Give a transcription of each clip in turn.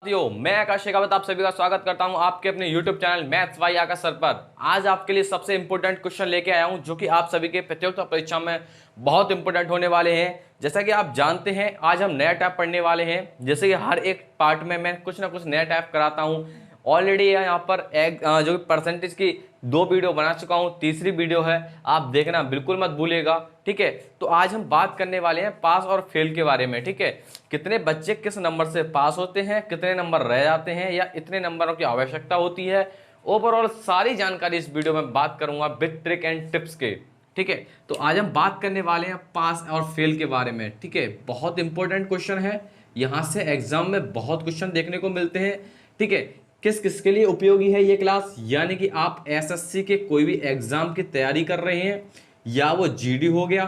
मैं आकाश शेखावत आप सभी का स्वागत करता हूं आपके अपने YouTube channel maths by Akash sir पर। आज आपके लिए सबसे इंपॉर्टेंट क्वेश्चन लेके आया हूं जो कि आप सभी के प्रतियोगिता परीक्षा में बहुत इंपॉर्टेंट होने वाले हैं। जैसा कि आप जानते हैं आज हम नया टाइप पढ़ने वाले हैं। जैसे कि हर एक पार्ट में मैं कुछ ना कुछ नया टाइप कराता हूं। ऑलरेडी यहाँ पर एक जो परसेंटेज की 2 वीडियो बना चुका हूँ, तीसरी वीडियो है, आप देखना बिल्कुल मत भूलिएगा। ठीक है, तो आज हम बात करने वाले हैं पास और फेल के बारे में। ठीक है, कितने बच्चे किस नंबर से पास होते हैं, कितने नंबर रह जाते हैं या इतने नंबरों की आवश्यकता होती है, ओवरऑल सारी जानकारी इस वीडियो में बात करूंगा विद ट्रिक एंड टिप्स के। ठीक है, तो आज हम बात करने वाले हैं पास और फेल के बारे में। ठीक है, बहुत इंपॉर्टेंट क्वेश्चन है, यहाँ से एग्जाम में बहुत क्वेश्चन देखने को मिलते हैं। ठीक है, किस किस के लिए उपयोगी है ये क्लास, यानी कि आप एसएससी के कोई भी एग्जाम की तैयारी कर रहे हैं, या वो जीडी हो गया,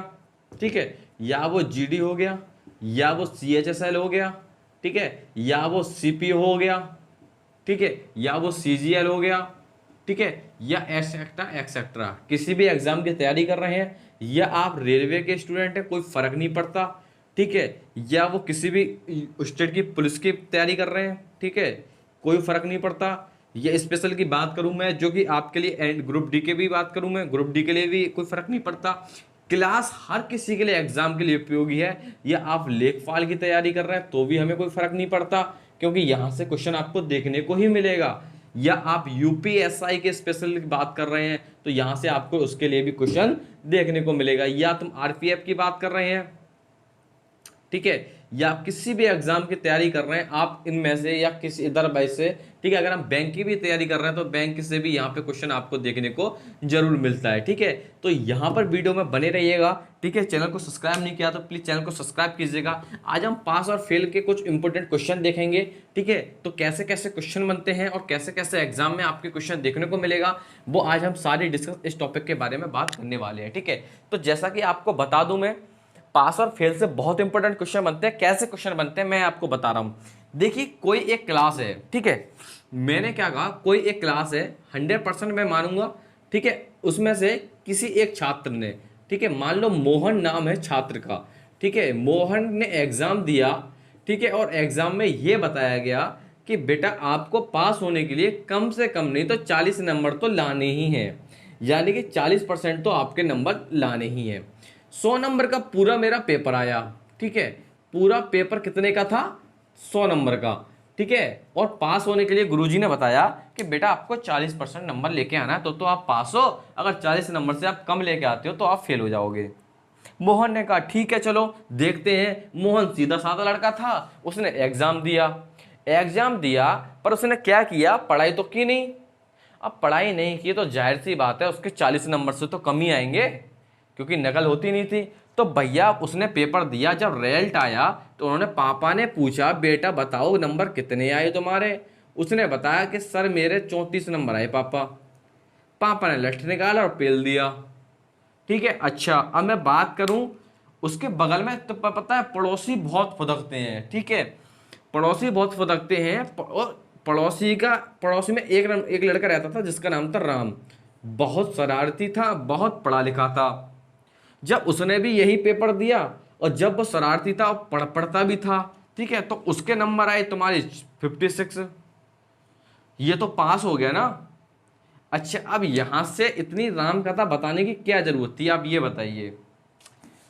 ठीक है, या वो जीडी हो गया, या वो सीएचएसएल हो गया, ठीक है, या वो सीपीओ हो गया, ठीक है, या वो सीजीएल हो गया, ठीक है, या एक्सेट्रा एक्सेट्रा, किसी भी एग्जाम की तैयारी कर रहे हैं, या आप रेलवे के स्टूडेंट हैं, कोई फर्क नहीं पड़ता। ठीक है, या वो किसी भी स्टेट की पुलिस की तैयारी कर रहे हैं, ठीक है, कोई फर्क नहीं पड़ता। ये स्पेशल की बात करूं मैं जो कि आपके लिए, एंड ग्रुप डी के भी बात करूं मैं, ग्रुप डी के लिए भी कोई फर्क नहीं पड़ता। क्लास हर किसी के लिए एग्जाम के लिए उपयोगी है। या आप लेखपाल की तैयारी कर रहे हैं तो भी हमें कोई फर्क नहीं पड़ता, क्योंकि यहां से क्वेश्चन आपको देखने को ही मिलेगा। या आप यूपीएसआई के स्पेशल की बात कर रहे हैं तो यहां से आपको उसके लिए भी क्वेश्चन देखने को मिलेगा। या तुम आरपीएफ की बात कर रहे हैं, ठीक है, या किसी भी एग्जाम की तैयारी कर रहे हैं आप इनमें से, या किसी इधर बाई से, ठीक है, अगर हम बैंक की भी तैयारी कर रहे हैं तो बैंक से भी यहाँ पे क्वेश्चन आपको देखने को जरूर मिलता है। ठीक है, तो यहाँ पर वीडियो में बने रहिएगा। ठीक है, चैनल को सब्सक्राइब नहीं किया तो प्लीज चैनल को सब्सक्राइब कीजिएगा। आज हम पास और फेल के कुछ इंपॉर्टेंट क्वेश्चन देखेंगे। ठीक है, तो कैसे कैसे क्वेश्चन बनते हैं और कैसे कैसे एग्जाम में आपके क्वेश्चन देखने को मिलेगा, वो आज हम सारी डिस्कस इस टॉपिक के बारे में बात करने वाले हैं। ठीक है, तो जैसा कि आपको बता दूं, मैं पास और फेल से बहुत इंपॉर्टेंट क्वेश्चन बनते हैं। कैसे क्वेश्चन बनते हैं मैं आपको बता रहा हूं। देखिए, कोई एक क्लास है, ठीक है, मैंने क्या कहा, कोई एक क्लास है, 100% मैं मानूंगा। ठीक है, उसमें से किसी एक छात्र ने, ठीक है, मान लो मोहन नाम है छात्र का, ठीक है, मोहन ने एग्जाम दिया, ठीक है, और एग्जाम में यह बताया गया कि बेटा आपको पास होने के लिए कम से कम नहीं तो 40 नंबर तो लाने ही हैं, यानी कि 40% तो आपके नंबर लाने ही हैं। 100 नंबर का पूरा मेरा पेपर आया। ठीक है, पूरा पेपर कितने का था, 100 नंबर का। ठीक है, और पास होने के लिए गुरुजी ने बताया कि बेटा आपको 40% नंबर लेके आना है तो आप पास हो, अगर 40 नंबर से आप कम लेके आते हो तो आप फेल हो जाओगे। मोहन ने कहा ठीक है चलो देखते हैं। मोहन सीधा साधा लड़का था, उसने एग्जाम दिया। एग्जाम दिया पर उसने क्या किया, पढ़ाई तो की नहीं। अब पढ़ाई नहीं की तो जाहिर सी बात है उसके 40 नंबर से तो कम ही आएंगे, क्योंकि नकल होती नहीं थी। तो भैया उसने पेपर दिया, जब रिजल्ट आया तो उन्होंने, पापा ने पूछा बेटा बताओ नंबर कितने आए तुम्हारे। उसने बताया कि सर मेरे 34 नंबर आए पापा। पापा ने लठ निकाला और पेल दिया। ठीक है, अच्छा अब मैं बात करूं उसके बगल में, तो पता है पड़ोसी बहुत फुदकते हैं। ठीक है, पड़ोसी बहुत फुदकते हैं। और पड़ोसी में एक लड़का रहता था जिसका नाम था राम। बहुत शरारती था, बहुत पढ़ा लिखा था। जब उसने भी यही पेपर दिया और जब वो शरारती था और पढ़ता भी था, ठीक है, तो उसके नंबर आए तुम्हारे 56। ये तो पास हो गया ना। अच्छा, अब यहां से इतनी राम कथा बताने की क्या जरूरत थी, आप ये बताइए।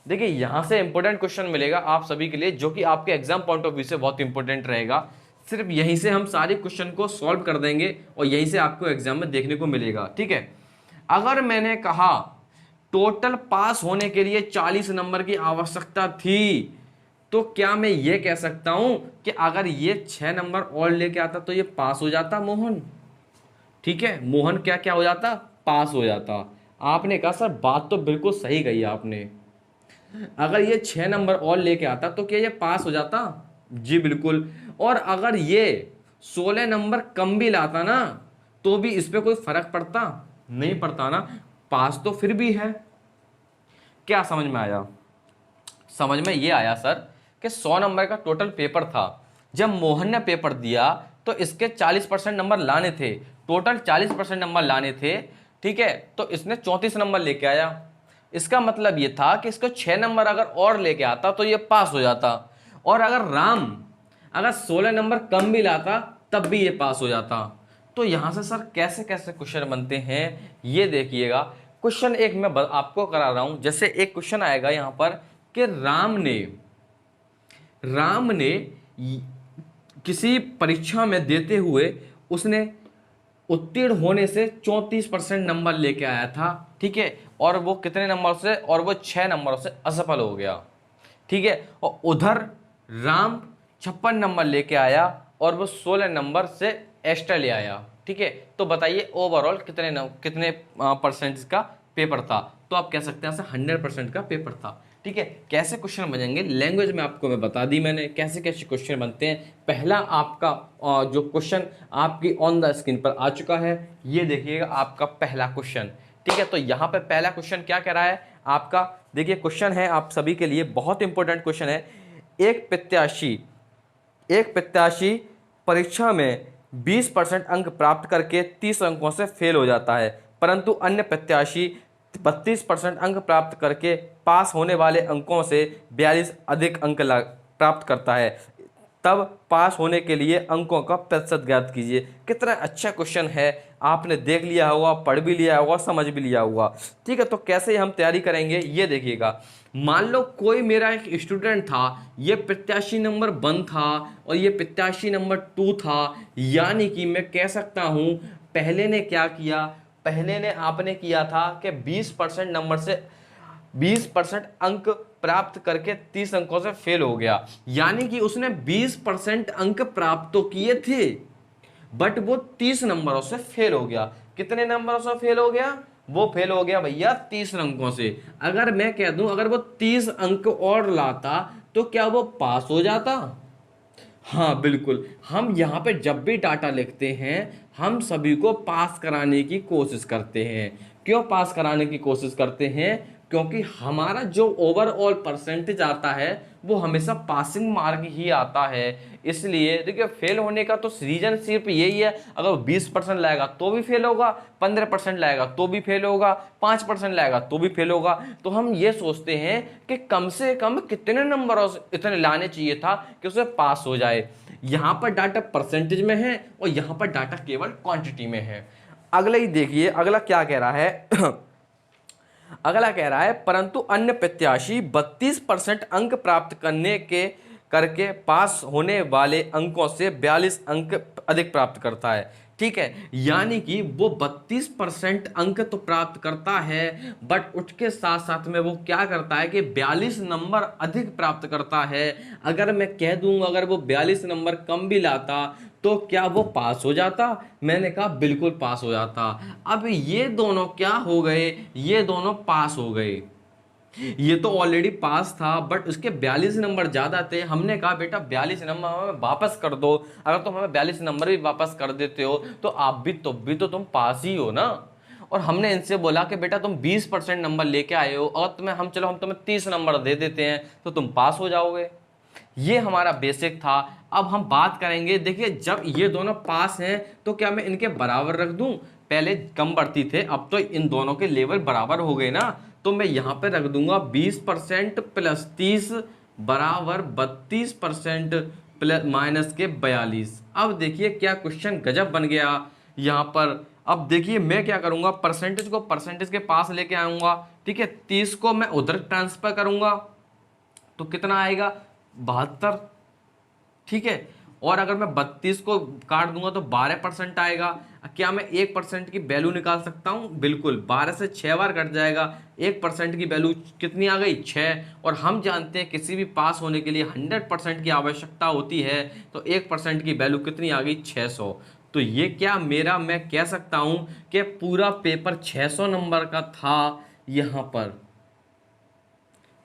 देखिए, यहां से इंपॉर्टेंट क्वेश्चन मिलेगा आप सभी के लिए, जो कि आपके एग्जाम पॉइंट ऑफ व्यू से बहुत इंपॉर्टेंट रहेगा। सिर्फ यहीं से हम सारे क्वेश्चन को सॉल्व कर देंगे और यहीं से आपको एग्जाम में देखने को मिलेगा। ठीक है, अगर मैंने कहा टोटल पास होने के लिए 40 नंबर की आवश्यकता थी, तो क्या मैं ये कह सकता हूं कि अगर ये 6 नंबर और लेके आता तो ये पास हो जाता मोहन। ठीक है, मोहन क्या क्या हो जाता, पास हो जाता। आपने कहा सर बात तो बिल्कुल सही कही आपने, अगर ये 6 नंबर और लेके आता तो क्या ये पास हो जाता। जी बिल्कुल। और अगर ये 16 नंबर कम भी लाता ना तो भी इस पे कोई फर्क पड़ता नहीं पड़ता ना, पास तो फिर भी है। क्या समझ में आया, समझ में ये आया सर कि 100 नंबर का टोटल पेपर था। जब मोहन ने पेपर दिया तो इसके 40% नंबर लाने थे, टोटल 40% नंबर लाने थे। ठीक है, तो इसने 34 नंबर लेके आया। इसका मतलब ये था कि इसको 6 नंबर अगर और लेके आता तो ये पास हो जाता। और अगर राम अगर 16 नंबर कम भी लाता तब भी ये पास हो जाता। तो यहां से सर कैसे कैसे क्वेश्चन बनते हैं ये देखिएगा। क्वेश्चन एक मैं आपको करा रहा हूं। जैसे एक क्वेश्चन आएगा यहां पर कि राम ने किसी परीक्षा में देते हुए उसने उत्तीर्ण होने से 34% नंबर लेके आया था, ठीक है, और वो कितने नंबर से, और वो 6 नंबरों से असफल हो गया, ठीक है। और उधर राम 56 नंबर लेके आया और वो 16 नंबर से एक्स्ट्रा ले आया, ठीक है। तो बताइए ओवरऑल कितने परसेंट का पेपर था। तो आप कह सकते हैं 100% का पेपर था, ठीक है। कैसे क्वेश्चन बनेंगे लैंग्वेज में आपको मैं बता दी मैंने कैसे कैसे क्वेश्चन बनते हैं। पहला आपका जो क्वेश्चन आपकी ऑन द स्क्रीन पर आ चुका है, ये देखिएगा आपका पहला क्वेश्चन, ठीक है। तो यहाँ पे पहला क्वेश्चन क्या कह रहा है आपका, देखिए क्वेश्चन है आप सभी के लिए बहुत इंपॉर्टेंट क्वेश्चन है। एक प्रत्याशी परीक्षा में 20% अंक प्राप्त करके 30 अंकों से फेल हो जाता है, परंतु अन्य प्रत्याशी 32% अंक प्राप्त करके पास होने वाले अंकों से 42 अधिक अंक प्राप्त करता है। तब पास होने के लिए अंकों का प्रतिशत ज्ञात कीजिए। कितना अच्छा क्वेश्चन है, आपने देख लिया होगा, पढ़ भी लिया होगा, समझ भी लिया होगा, ठीक है। तो कैसे हम तैयारी करेंगे ये देखिएगा। मान लो कोई मेरा एक स्टूडेंट था, ये प्रत्याशी नंबर 1 था और ये प्रत्याशी नंबर 2 था, यानी कि मैं कह सकता हूं पहले ने क्या किया, पहले ने आपने किया था कि 20% नंबर से 20% अंक प्राप्त करके 30 अंकों से फेल हो गया, यानी कि उसने 20% अंक प्राप्त तो किए थे बट वो 30 नंबरों से फेल हो गया। कितने नंबरों से फेल हो गया, वो फेल हो गया भैया 30 अंकों से। अगर मैं कह दूं अगर वो 30 अंक और लाता तो क्या वो पास हो जाता। हाँ बिल्कुल, हम यहाँ पे जब भी डाटा लिखते हैं हम सभी को पास कराने की कोशिश करते हैं। क्यों पास कराने की कोशिश करते हैं, क्योंकि हमारा जो ओवरऑल परसेंटेज आता है वो हमेशा पासिंग मार्क ही आता है। इसलिए देखिए फेल होने का तो रीजन सिर्फ यही है, अगर 20% लाएगा तो भी फेल होगा, 15% लाएगा तो भी फेल होगा, 5% लाएगा तो भी फेल होगा। तो हम ये सोचते हैं कि कम से कम कितने नंबर इतने लाने चाहिए था कि उसे पास हो जाए। यहां पर डाटा परसेंटेज में है और यहां पर डाटा केवल क्वांटिटी में है। अगला ही देखिए, अगला क्या कह रहा है अगला कह रहा है परंतु अन्य प्रत्याशी 32% अंक प्राप्त करके पास होने वाले अंकों से 42 अंक अधिक प्राप्त करता है, ठीक है। यानी कि वो 32% अंक तो प्राप्त करता है बट उसके साथ साथ में वो क्या करता है कि 42 नंबर अधिक प्राप्त करता है। अगर मैं कह दूंगा अगर वो 42 नंबर कम भी लाता तो क्या वो पास हो जाता, मैंने कहा बिल्कुल पास हो जाता। अब ये दोनों क्या हो गए, ये दोनों पास हो गए। ये तो ऑलरेडी पास था बट उसके 42 नंबर ज्यादा थे। हमने कहा बेटा 42 नंबर हमें वापस कर दो, अगर तुम हमें 42 नंबर भी वापस कर देते हो तो आप भी तो तुम पास ही हो ना। और हमने इनसे बोला कि बेटा तुम 20% नंबर लेके आए हो और हम तुम्हें 30 नंबर दे देते हैं तो तुम पास हो जाओगे। ये हमारा बेसिक था। अब हम बात करेंगे, देखिए जब ये दोनों पास हैं तो क्या मैं इनके बराबर रख दूं, पहले कम बढ़ती थे अब तो इन दोनों के लेवल बराबर हो गए ना, तो मैं यहां पे रख दूंगा 20% प्लस 30 बराबर 32% प्लस माइनस के 42। अब देखिए क्या क्वेश्चन गजब बन गया यहां पर। अब देखिए मैं क्या करूंगा, परसेंटेज को परसेंटेज के पास लेके आऊंगा, ठीक है, 30 को मैं उधर ट्रांसफर करूंगा तो कितना आएगा 72, ठीक है। और अगर मैं 32 को काट दूंगा तो 12% आएगा। क्या मैं 1% की वैल्यू निकाल सकता हूं, बिल्कुल 12 से 6 बार कट जाएगा, 1% की वैल्यू कितनी आ गई 6। और हम जानते हैं किसी भी पास होने के लिए 100% की आवश्यकता होती है, तो 1% की वैल्यू कितनी आ गई 600। तो ये क्या मैं कह सकता हूं कि पूरा पेपर 600 नंबर का था यहां पर,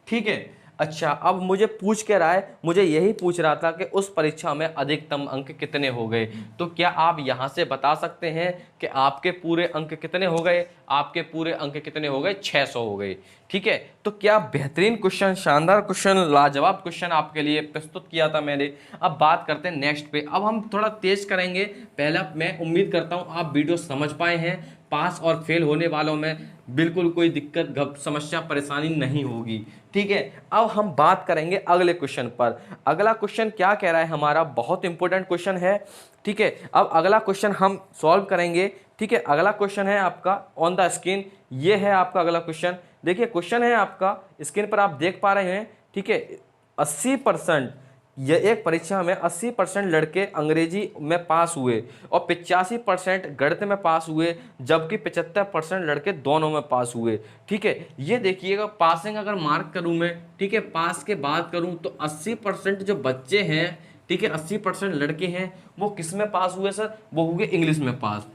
ठीक है। अच्छा अब मुझे पूछ के रहा है, मुझे यही पूछ रहा था कि उस परीक्षा में अधिकतम अंक कितने हो गए। तो क्या आप यहां से बता सकते हैं कि आपके पूरे अंक कितने हो गए, आपके पूरे अंक कितने हो गए 600 हो गए, ठीक है। तो क्या बेहतरीन क्वेश्चन, शानदार क्वेश्चन, लाजवाब क्वेश्चन आपके लिए प्रस्तुत किया था मैंने। अब बात करते हैं नेक्स्ट पे। अब हम थोड़ा तेज करेंगे, पहला मैं उम्मीद करता हूं आप वीडियो समझ पाए हैं। पास और फेल होने वालों में बिल्कुल कोई दिक्कत समस्या परेशानी नहीं होगी। ठीक है, अब हम बात करेंगे अगले क्वेश्चन पर। अगला क्वेश्चन क्या कह रहा है हमारा, बहुत इंपॉर्टेंट क्वेश्चन है। ठीक है, अब अगला क्वेश्चन हम सॉल्व करेंगे। ठीक है, अगला क्वेश्चन है आपका ऑन द स्क्रीन, ये है आपका अगला क्वेश्चन। देखिए क्वेश्चन है आपका स्क्रीन पर आप देख पा रहे हैं। ठीक है, 80%, यह एक परीक्षा में 80% लड़के अंग्रेजी में पास हुए और 85% गणित में पास हुए, जबकि 75% लड़के दोनों में पास हुए। ठीक है, ये देखिएगा पासिंग अगर मार्क करूं मैं, ठीक है, पास के बात करूं तो 80% जो बच्चे हैं, ठीक है, 80% लड़के हैं, वो किस में पास हुए सर, वो हुए इंग्लिश में पास।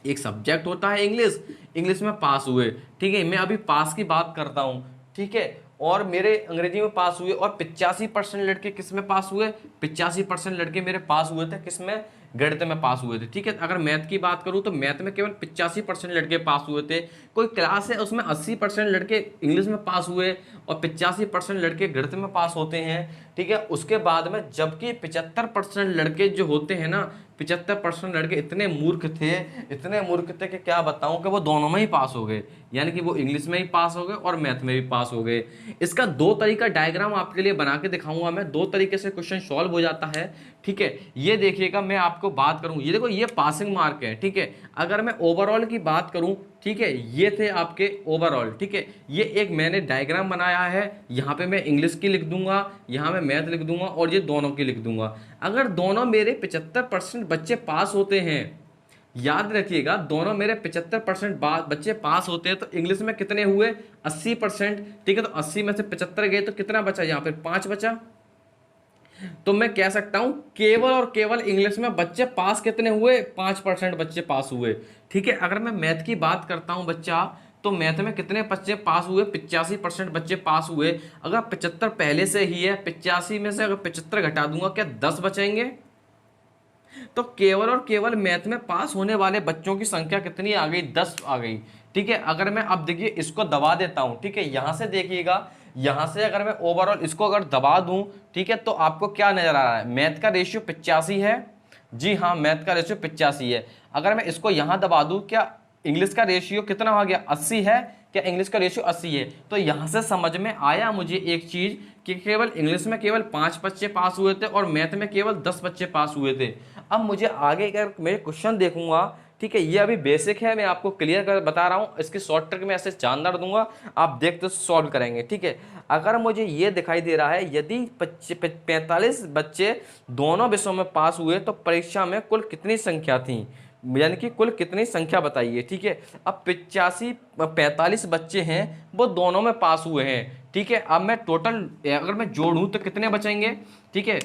एक सब्जेक्ट होता है इंग्लिश, इंग्लिश में पास हुए। ठीक है, मैं अभी पास की बात करता हूं। ठीक है, और मेरे अंग्रेजी में पास हुए, और 85% लड़के किस में पास हुए, 85% लड़के मेरे पास हुए थे किस में, गणित में पास हुए थे। ठीक है, अगर मैथ की बात करूं तो मैथ में केवल 85% लड़के पास हुए थे। कोई क्लास है उसमें 80% लड़के इंग्लिश में पास हुए और 85% लड़के गणित में पास होते हैं। ठीक है, उसके बाद में जबकि 75% लड़के जो होते हैं ना, 75% लड़के इतने मूर्ख थे, इतने मूर्ख थे कि क्या बताऊं, कि वो दोनों में ही पास हो गए, यानी कि वो इंग्लिश में ही पास हो गए और मैथ में भी पास हो गए। इसका दो तरीका डायग्राम आपके लिए बना के दिखाऊंगा मैं, दो तरीके से क्वेश्चन सॉल्व हो जाता है। ठीक है, ये देखिएगा, मैं आपको बात करूं, ये देखो ये पासिंग मार्क है। ठीक है, अगर मैं ओवरऑल की बात करूं, ठीक है, ये थे आपके ओवरऑल। ठीक है, ये एक मैंने डायग्राम बनाया है, यहाँ पे मैं इंग्लिश की लिख दूंगा, यहाँ मैं मैथ लिख दूंगा और ये दोनों की लिख दूंगा। अगर दोनों मेरे 75% बच्चे पास होते हैं, याद रखिएगा, दोनों मेरे 75% बच्चे पास होते हैं, तो इंग्लिश में कितने हुए, 80%। ठीक है, तो 80 में से 75 गए तो कितना बचा, यहाँ पे 5 बचा। तो मैं कह सकता हूं केवल और केवल इंग्लिश में बच्चे पास कितने हुए, 5% बच्चे पास हुए। ठीक है, अगर मैं मैथ की बात करता हूं बच्चा, तो मैथ में कितने बच्चे पास हुए, 85% बच्चे पास हुए। अगर 75 पहले से ही है, 85 में से अगर 75 घटा दूंगा, क्या 10 बचेंगे। तो केवल और केवल मैथ में पास होने वाले बच्चों की संख्या कितनी आ गई, 10 आ गई। ठीक है, अगर मैं अब देखिए इसको दबा देता हूं, ठीक है, यहां से देखिएगा, यहां से अगर मैं ओवरऑल इसको अगर दबा दूं, ठीक है, तो आपको क्या नजर आ रहा है, मैथ का रेशियो 85 है। जी हाँ, मैथ का रेशियो 85 है। अगर मैं इसको यहां दबा दूं, क्या इंग्लिश का रेशियो कितना हो गया, 80 है, क्या इंग्लिश का रेशियो 80 है। तो यहां से समझ में आया मुझे एक चीज, कि केवल इंग्लिश में केवल 5 बच्चे पास हुए थे और मैथ में केवल 10 बच्चे पास हुए थे। अब मुझे आगे अगर मैं क्वेश्चन देखूंगा, ठीक है, ये अभी बेसिक है, मैं आपको क्लियर कर बता रहा हूँ, इसकी शॉर्ट ट्रिक में ऐसे जानदार दूंगा, आप देखते सॉल्व करेंगे। ठीक है, अगर मुझे ये दिखाई दे रहा है, यदि 45 बच्चे दोनों विषयों में पास हुए तो परीक्षा में कुल कितनी संख्या थी, यानी कि कुल कितनी संख्या बताइए। ठीक है, अब 45 बच्चे हैं, वो दोनों में पास हुए हैं। ठीक है, अब मैं टोटल अगर मैं जोड़ूं तो कितने बचेंगे। ठीक है,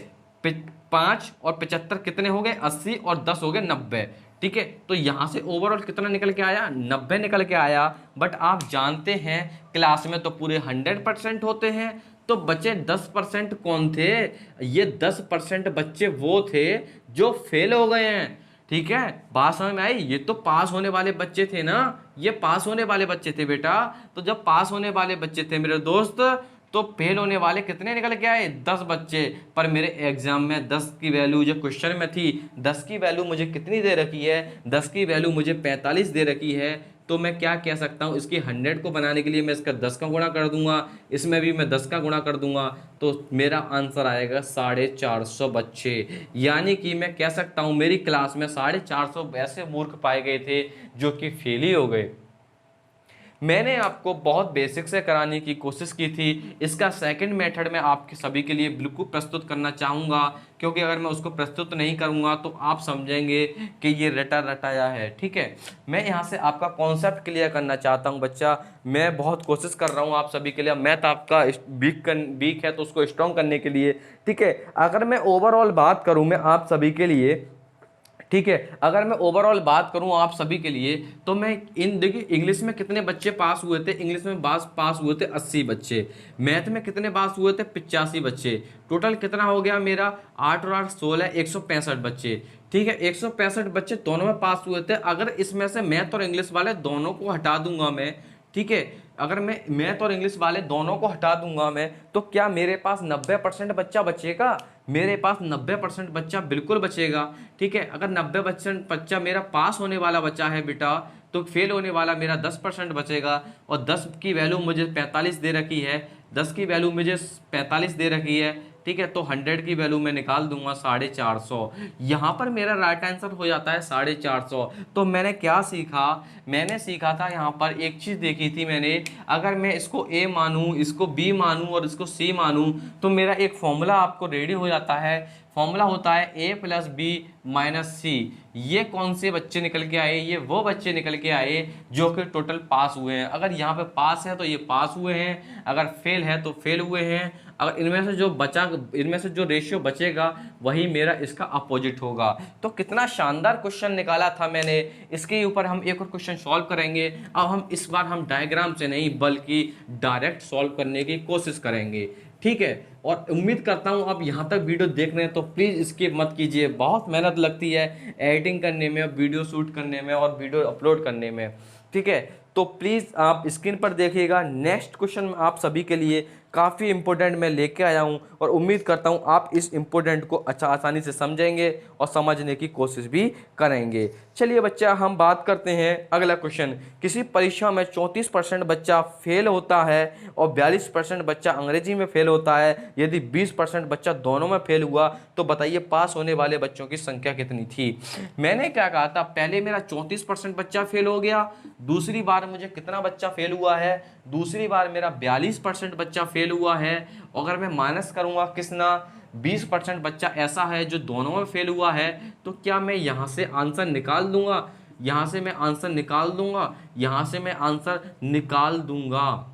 5 और 75 कितने हो गए, 80 और 10 हो गए 90। ठीक है, तो यहां से ओवरऑल कितना निकल के आया, 90 निकल के आया। बट आप जानते हैं क्लास में तो पूरे 100% होते हैं, तो बचे 10% कौन थे, ये 10% बच्चे वो थे जो फेल हो गए हैं। ठीक है, बात समझ में आई, ये तो पास होने वाले बच्चे थे ना, ये पास होने वाले बच्चे थे बेटा। तो जब पास होने वाले बच्चे थे मेरे दोस्त, तो फेल होने वाले कितने निकल के आए, 10 बच्चे। पर मेरे एग्जाम में 10 की वैल्यू जो क्वेश्चन में थी, 10 की वैल्यू मुझे कितनी दे रखी है, 10 की वैल्यू मुझे 45 दे रखी है। तो मैं क्या कह सकता हूँ, इसकी 100 को बनाने के लिए मैं इसका 10 का गुणा कर दूंगा, इसमें भी मैं 10 का गुणा कर दूंगा, तो मेरा आंसर आएगा 450 बच्चे। यानी कि मैं कह सकता हूँ मेरी क्लास में 450 ऐसे मूर्ख पाए गए थे जो कि फेल ही हो गए। मैंने आपको बहुत बेसिक से कराने की कोशिश की थी। इसका सेकंड मेथड मैं आपके सभी के लिए बिल्कुल प्रस्तुत करना चाहूँगा, क्योंकि अगर मैं उसको प्रस्तुत नहीं करूँगा तो आप समझेंगे कि ये रटा रटाया है। ठीक है, मैं यहाँ से आपका कॉन्सेप्ट क्लियर करना चाहता हूँ बच्चा। मैं बहुत कोशिश कर रहा हूँ आप सभी के लिए, मैथ आपका वीक है तो उसको स्ट्रॉन्ग करने के लिए। ठीक है, अगर मैं ओवरऑल बात करूँ मैं आप सभी के लिए, ठीक है, अगर मैं ओवरऑल बात करूं आप सभी के लिए, तो मैं इन देखिए इंग्लिश में कितने बच्चे पास हुए थे, इंग्लिश में पास हुए थे 80 बच्चे, मैथ में कितने पास हुए थे 85 बच्चे। टोटल कितना हो गया मेरा, 8 और 8 16, 165 बच्चे। ठीक है, 165 बच्चे दोनों में पास हुए थे। अगर इसमें से मैथ और इंग्लिश वाले दोनों को हटा दूंगा मैं, ठीक है, अगर मैं मैथ और इंग्लिश वाले दोनों को हटा दूंगा मैं, तो क्या मेरे पास 90% बच्चा बचेगा, मेरे पास 90% बच्चा बिल्कुल बचेगा। ठीक है, अगर 90% बच्चा मेरा पास होने वाला बच्चा है बेटा, तो फेल होने वाला मेरा 10% बचेगा। और 10 की वैल्यू मुझे 45 दे रखी है, 10 की वैल्यू मुझे 45 दे रखी है। ठीक है, तो 100 की वैल्यू मैं निकाल दूंगा 450। यहाँ पर मेरा राइट आंसर हो जाता है 450। तो मैंने क्या सीखा, मैंने सीखा था यहाँ पर एक चीज़ देखी थी मैंने, अगर मैं इसको ए मानूँ, इसको बी मानूँ और इसको सी मानूँ, तो मेरा एक फॉर्मूला आपको रेडी हो जाता है। फॉर्मूला होता है ए प्लस बी माइनस सी। ये कौन से बच्चे निकल के आए, ये वो बच्चे निकल के आए जो कि टोटल पास हुए हैं। अगर यहाँ पे पास है तो ये पास हुए हैं, अगर फेल है तो फेल हुए हैं। अगर इनमें से जो बचा, इनमें से जो रेशियो बचेगा वही मेरा इसका अपोजिट होगा। तो कितना शानदार क्वेश्चन निकाला था मैंने। इसके ऊपर हम एक और क्वेश्चन सॉल्व करेंगे। अब हम इस बार हम डायग्राम से नहीं बल्कि डायरेक्ट सॉल्व करने की कोशिश करेंगे। ठीक है, और उम्मीद करता हूं आप यहां तक वीडियो देख रहे हैं तो प्लीज़ स्किप मत कीजिए। बहुत मेहनत लगती है एडिटिंग करने में, वीडियो शूट करने में और वीडियो अपलोड करने में। ठीक है, तो प्लीज़ आप स्क्रीन पर देखिएगा। नेक्स्ट क्वेश्चन आप सभी के लिए काफ़ी इंपॉर्टेंट मैं लेके आया हूं और उम्मीद करता हूं आप इस इंपॉर्टेंट को आसानी से समझेंगे और समझने की कोशिश भी करेंगे। चलिए बच्चा, हम बात करते हैं अगला क्वेश्चन। किसी परीक्षा में 34% बच्चा फेल होता है और 42% बच्चा अंग्रेजी में फेल होता है। यदि 20% बच्चा दोनों में फेल हुआ तो बताइए पास होने वाले बच्चों की संख्या कितनी थी। मैंने क्या कहा था, पहले मेरा 34% बच्चा फेल हो गया, दूसरी बार मुझे कितना बच्चा फेल हुआ है, दूसरी बार मेरा 42% बच्चा फेल हुआ है। अगर मैं माइनस करूंगा किसना, 20% बच्चा ऐसा है जो दोनों में फेल हुआ है, तो क्या मैं यहां से आंसर निकाल दूंगा, यहां से मैं आंसर निकाल दूंगा, यहां से मैं आंसर निकाल दूंगा।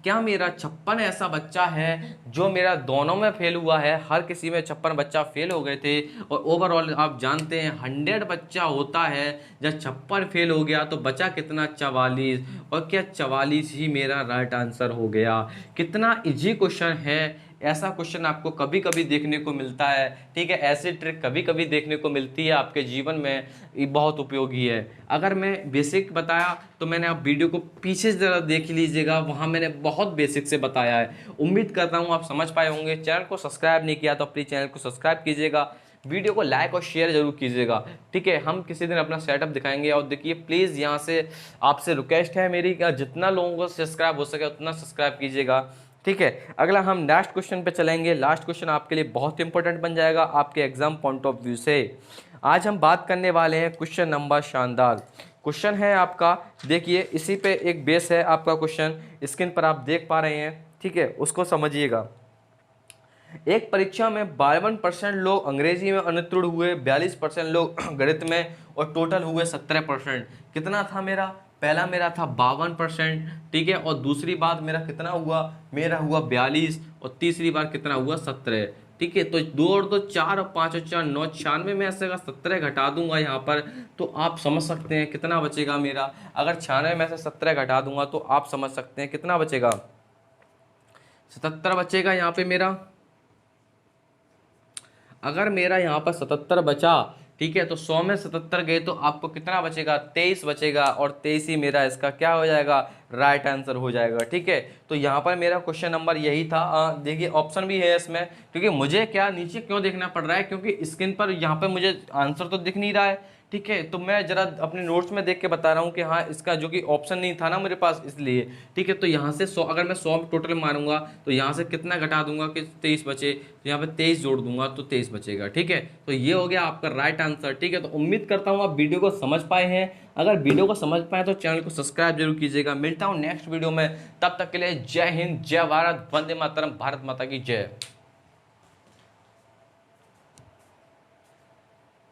क्या मेरा 56 ऐसा बच्चा है जो मेरा दोनों में फेल हुआ है, हर किसी में 56 बच्चा फेल हो गए थे। और ओवरऑल आप जानते हैं 100 बच्चा होता है, जब 56 फेल हो गया तो बचा कितना, 44। और क्या 44 ही मेरा राइट आंसर हो गया। कितना इजी क्वेश्चन है। ऐसा क्वेश्चन आपको कभी कभी देखने को मिलता है। ठीक है, ऐसी ट्रिक कभी कभी देखने को मिलती है आपके जीवन में, ये बहुत उपयोगी है। अगर मैं बेसिक बताया तो मैंने आप वीडियो को पीछे जरा देख लीजिएगा, वहाँ मैंने बहुत बेसिक से बताया है। उम्मीद करता हूँ आप समझ पाए होंगे। चैनल को सब्सक्राइब नहीं किया तो प्लीज़ चैनल को सब्सक्राइब कीजिएगा, वीडियो को लाइक और शेयर जरूर कीजिएगा। ठीक है, हम किसी दिन अपना सेटअप दिखाएंगे। और देखिए प्लीज़ यहाँ से आपसे रिक्वेस्ट है मेरी, जितना लोगों को सब्सक्राइब हो सके उतना सब्सक्राइब कीजिएगा। ठीक है, अगला हम लास्ट क्वेश्चन पे चलेंगे। लास्ट क्वेश्चन आपके लिए बहुत इंपॉर्टेंट बन जाएगा आपके एग्जाम पॉइंट ऑफ व्यू से। आज हम बात करने वाले हैं क्वेश्चन नंबर, शानदार क्वेश्चन है आपका। देखिए इसी पे एक बेस है आपका क्वेश्चन, स्क्रीन पर आप देख पा रहे हैं। ठीक है, उसको समझिएगा। एक परीक्षा में 52% लोग अंग्रेजी में अनुत्तीर्ण हुए, 42% लोग गणित में और टोटल हुए 17%। कितना था मेरा, पहला मेरा था 52%। ठीक है, और दूसरी बार मेरा कितना हुआ, मेरा हुआ 42, और तीसरी बार कितना हुआ 17। ठीक है, तो 2 और 2 4 और 5 और 4 9, 96 में से 17 घटा दूंगा यहाँ पर, तो आप समझ सकते हैं कितना बचेगा मेरा। अगर 96 में से 17 घटा दूंगा तो आप समझ सकते हैं कितना बचेगा, 77 बचेगा यहाँ पे मेरा। अगर मेरा यहाँ पर 77 बचा, ठीक है, तो 100 में 77 गए तो आपको कितना बचेगा, 23 बचेगा। और 23 ही मेरा इसका क्या हो जाएगा, राइट आंसर हो जाएगा। ठीक है, तो यहाँ पर मेरा क्वेश्चन नंबर यही था। देखिए ऑप्शन भी है इसमें, क्योंकि मुझे क्या नीचे क्यों देखना पड़ रहा है, क्योंकि स्क्रीन पर यहाँ पर मुझे आंसर तो दिख नहीं रहा है। ठीक है, तो मैं जरा अपने नोट्स में देख के बता रहा हूँ कि हाँ इसका जो कि ऑप्शन नहीं था ना मेरे पास, इसलिए। ठीक है, तो यहाँ से 100, अगर मैं 100 टोटल मारूंगा तो यहाँ से कितना घटा दूंगा कि 23 बचे, तो यहाँ पे 23 जोड़ दूंगा तो 23 बचेगा। ठीक है, तो ये हो गया आपका राइट आंसर। ठीक है, तो उम्मीद करता हूँ आप वीडियो को समझ पाए हैं। अगर वीडियो को समझ पाए तो चैनल को सब्सक्राइब जरूर कीजिएगा। मिलता हूँ नेक्स्ट वीडियो में, तब तक के लिए जय हिंद, जय भारत, वंदे मातरम, भारत माता की जय।